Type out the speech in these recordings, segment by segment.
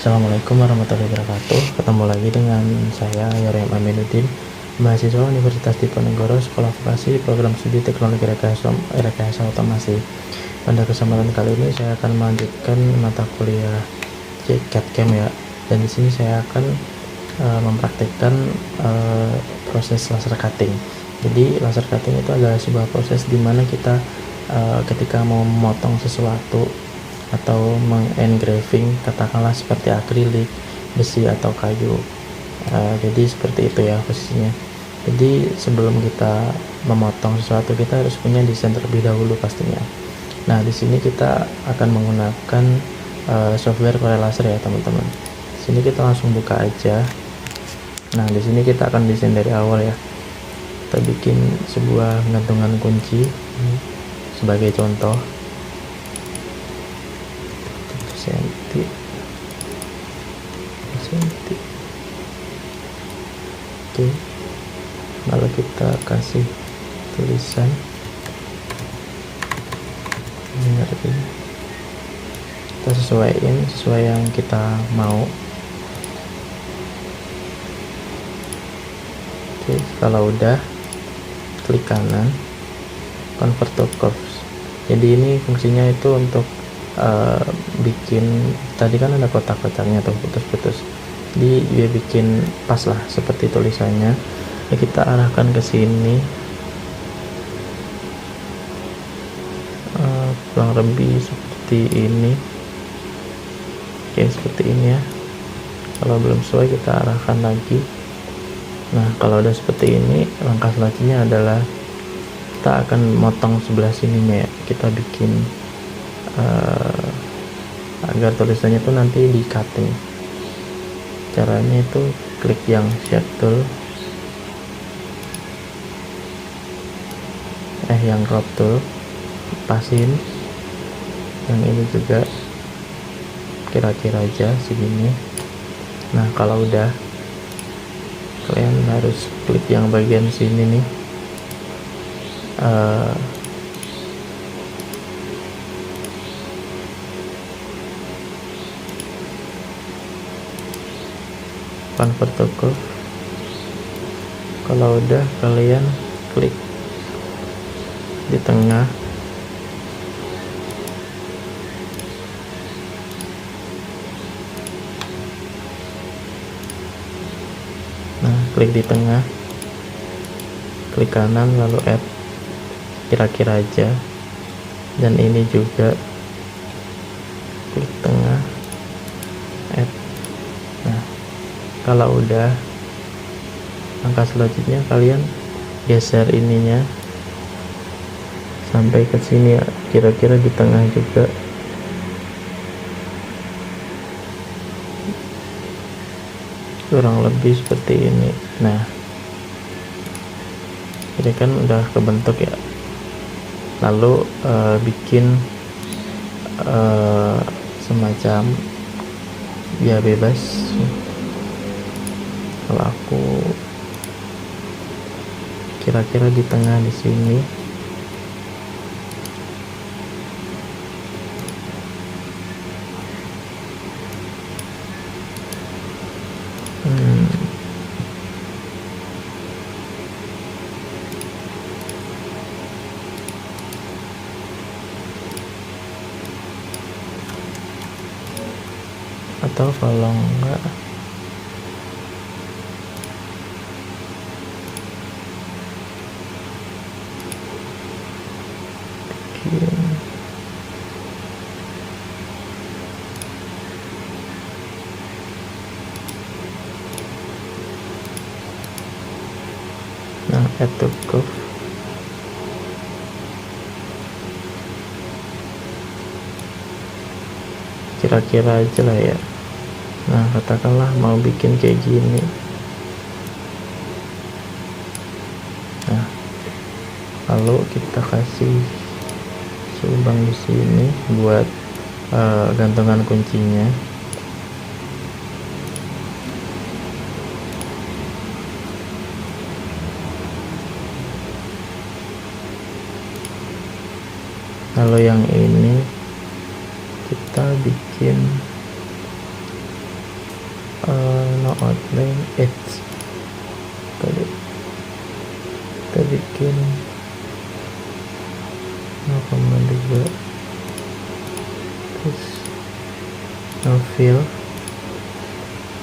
Assalamualaikum warahmatullahi wabarakatuh. Ketemu lagi dengan saya Yorem Aminuddin, mahasiswa Universitas Diponegoro, Sekolah Vokasi, Program Studi Teknologi Rekayasa Otomasi. Pada kesempatan kali ini saya akan melanjutkan mata kuliah CAD/CAM ya. Dan di sini saya akan mempraktikkan proses laser cutting. Jadi laser cutting itu adalah sebuah proses di mana kita ketika mau memotong sesuatu atau mengengraving, katakanlah seperti akrilik, besi atau kayu. Jadi seperti itu ya posisinya. Jadi sebelum kita memotong sesuatu, kita harus punya desain terlebih dahulu pastinya. Nah, di sini kita akan menggunakan software Corel Laser ya teman-teman. Di sini kita langsung buka aja. Nah, di sini kita akan desain dari awal ya. Kita bikin sebuah gantungan kunci sebagai contoh. Senti. Oke, lalu kita kasih tulisan ini, kita sesuaiin sesuai yang kita mau. Oke, kalau udah klik kanan, convert to curves. Jadi ini fungsinya itu untuk bikin, tadi kan ada kotak-kotaknya tuh putus-putus, jadi dia bikin pas lah seperti tulisannya ya. Kita arahkan ke sini kurang lebih seperti ini. Oke, seperti ini ya. Kalau belum sesuai kita arahkan lagi. Nah, kalau udah seperti ini, langkah selanjutnya adalah kita akan motong sebelah sininya ya. Kita bikin agar tulisannya itu nanti di cutting. Caranya itu klik yang shape tool, yang crop tool, pasin yang ini juga kira-kira aja segini. Nah, kalau udah, kalian harus klik yang bagian sini nih, convert to curve. Kalau udah, kalian klik di tengah, nah klik di tengah, klik kanan lalu add kira-kira aja, dan ini juga klik tengah, add. Nah, kalau udah, langkah selanjutnya kalian geser ininya sampai ke sini ya, kira-kira di tengah juga. Kurang lebih seperti ini. Nah, ini kan udah kebentuk ya. Lalu bikin semacam ya bebas. Kalau aku kira-kira di tengah di sini. Atau kalau enggak, bikin add to curve. Kira-kira aja lah ya. Nah, katakanlah mau bikin kayak gini. Nah, lalu kita kasih lubang di sini buat gantungan kuncinya. Lalu yang ini kita bikin no outline edge. Kita bikin 0,2, terus no fill.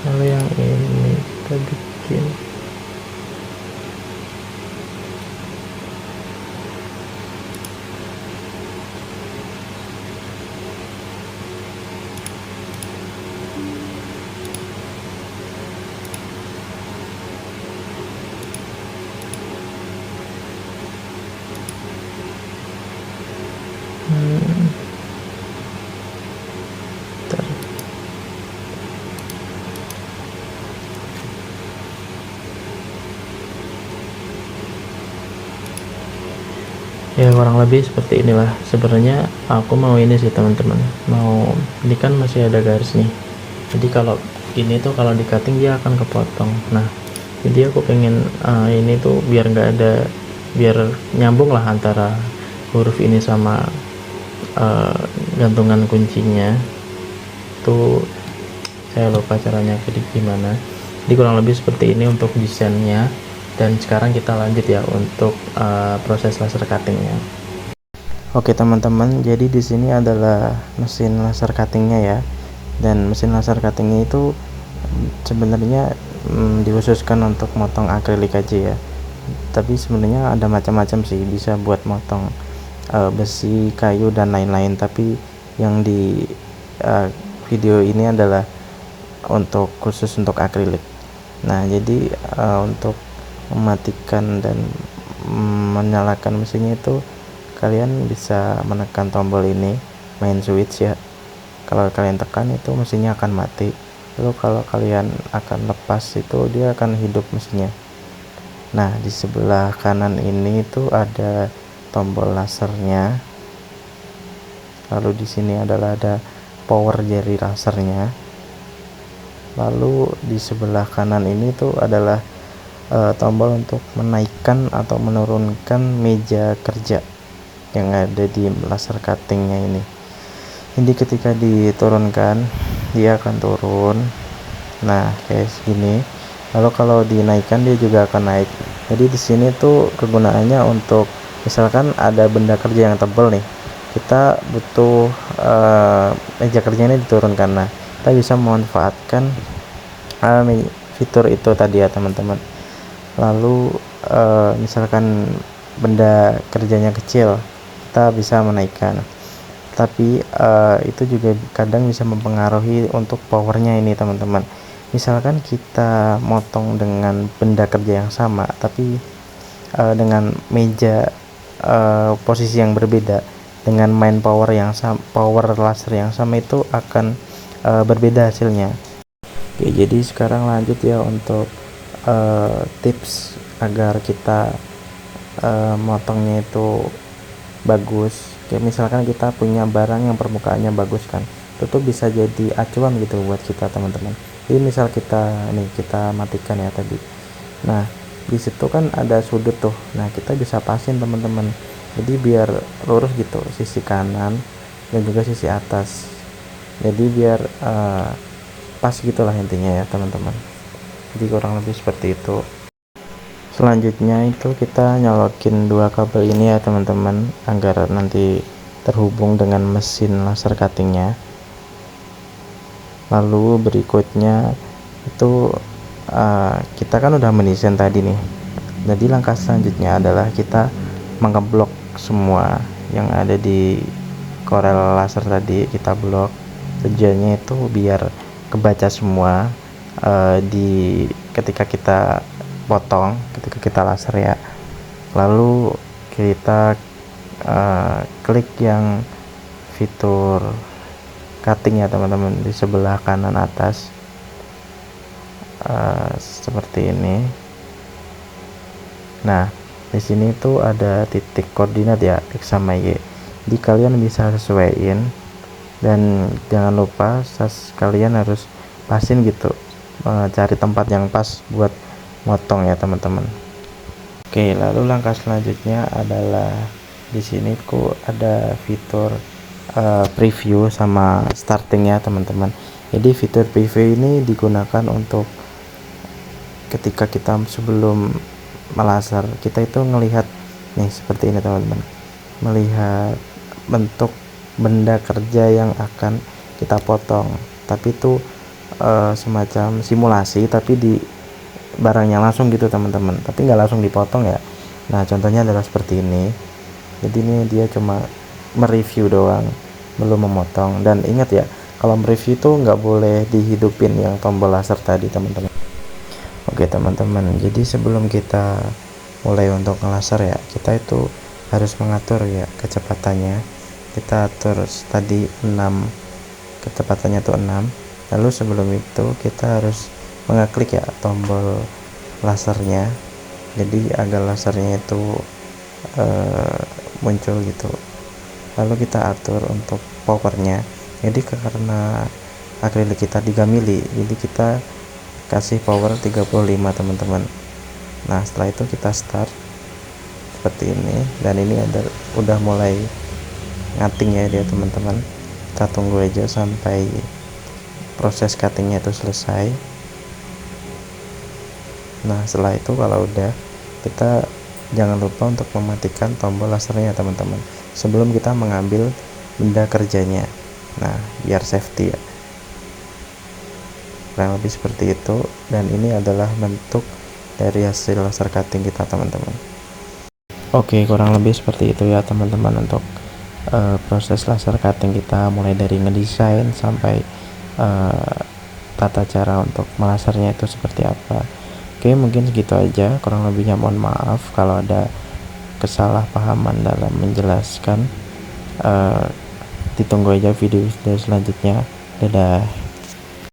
Lalu yang ini kita bikin bentar. Ya kurang lebih seperti inilah. Sebenarnya aku mau ini sih teman-teman, mau ini kan masih ada garis nih, jadi kalau ini tuh kalau di cutting dia akan kepotong. Nah jadi aku pengen ini tuh biar nggak ada, biar nyambung lah antara huruf ini sama gantungan kuncinya tuh. Saya lupa caranya jadi gimana, jadi kurang lebih seperti ini untuk desainnya. Dan sekarang kita lanjut ya untuk proses laser cuttingnya. Oke teman-teman, jadi di sini adalah mesin laser cuttingnya ya. Dan mesin laser cuttingnya itu sebenarnya dikhususkan untuk motong akrilik aja ya. Tapi sebenarnya ada macam-macam sih, bisa buat motong besi, kayu dan lain-lain. Tapi yang di video ini adalah untuk khusus untuk akrilik. Nah jadi untuk mematikan dan menyalakan mesinnya itu kalian bisa menekan tombol ini, main switch ya. Kalau kalian tekan itu mesinnya akan mati, lalu kalau kalian akan lepas itu dia akan hidup mesinnya. Nah di sebelah kanan ini itu ada tombol lasernya, lalu di sini adalah ada power jari lasernya, lalu di sebelah kanan ini tuh adalah tombol untuk menaikkan atau menurunkan meja kerja yang ada di laser cuttingnya ini. Jadi ketika diturunkan dia akan turun, nah kayak segini. Lalu kalau dinaikkan dia juga akan naik. Jadi di sini tuh kegunaannya untuk misalkan ada benda kerja yang tebal nih, kita butuh meja kerja ini diturunkan. Nah kita bisa memanfaatkan fitur itu tadi ya teman-teman. Lalu misalkan benda kerjanya kecil, kita bisa menaikkan. Tapi itu juga kadang bisa mempengaruhi untuk powernya ini teman-teman. Misalkan kita motong dengan benda kerja yang sama, tapi dengan meja posisi yang berbeda, dengan main power yang sama, power laser yang sama, itu akan berbeda hasilnya. Oke, jadi sekarang lanjut ya untuk tips agar kita motongnya itu bagus. Kayak misalkan kita punya barang yang permukaannya bagus kan, itu tuh bisa jadi acuan gitu buat kita teman-teman. Jadi misal kita matikan ya tadi, nah di situ kan ada sudut tuh, nah kita bisa pasin teman-teman, jadi biar lurus gitu sisi kanan dan juga sisi atas, jadi biar pas gitulah intinya ya teman-teman. Jadi kurang lebih seperti itu. Selanjutnya itu kita nyolokin dua kabel ini ya teman-teman, agar nanti terhubung dengan mesin laser cuttingnya. Lalu berikutnya itu kita kan udah mendesain tadi nih, jadi langkah selanjutnya adalah kita mengeblok semua yang ada di Corel laser tadi. Kita blok, tujuannya itu biar kebaca semua ketika kita potong, ketika kita laser ya. Lalu kita klik yang fitur cutting ya teman-teman di sebelah kanan atas, seperti ini. Nah di sini tuh ada titik koordinat ya, X sama Y, jadi kalian bisa sesuaiin, dan jangan lupa kalian harus pasin gitu, cari tempat yang pas buat motong ya teman-teman. Oke, lalu langkah selanjutnya adalah di sini ada fitur preview sama starting ya teman-teman. Jadi fitur preview ini digunakan untuk ketika kita sebelum melaser, kita itu ngelihat nih seperti ini teman-teman, melihat bentuk benda kerja yang akan kita potong, tapi itu semacam simulasi tapi di barangnya langsung gitu teman-teman, tapi nggak langsung dipotong ya. Nah contohnya adalah seperti ini. Jadi ini dia cuma mereview doang, belum memotong. Dan ingat ya, kalau mereview itu nggak boleh dihidupin yang tombol laser tadi teman-teman. Oke teman-teman, jadi sebelum kita mulai untuk ngelaser ya, kita itu harus mengatur ya kecepatannya. Kita atur tadi 6, kecepatannya tuh 6. Lalu sebelum itu kita harus mengeklik ya tombol lasernya, jadi agar lasernya itu muncul gitu. Lalu kita atur untuk powernya, jadi karena akrilik kita 3 mili, jadi kita kasih power 35 teman-teman. Nah setelah itu kita start seperti ini, dan ini udah mulai ngating ya dia teman-teman. Kita tunggu aja sampai proses cuttingnya itu selesai. Nah setelah itu kalau udah, kita jangan lupa untuk mematikan tombol lasernya teman-teman sebelum kita mengambil benda kerjanya. Nah biar safety ya, kurang lebih seperti itu. Dan ini adalah bentuk dari hasil laser cutting kita teman-teman. Oke, kurang lebih seperti itu ya teman-teman untuk proses laser cutting kita, mulai dari ngedesain sampai tata cara untuk melasernya itu seperti apa. Oke, mungkin segitu aja, kurang lebihnya mohon maaf kalau ada kesalahpahaman dalam menjelaskan. Ditunggu aja video selanjutnya. Dadah.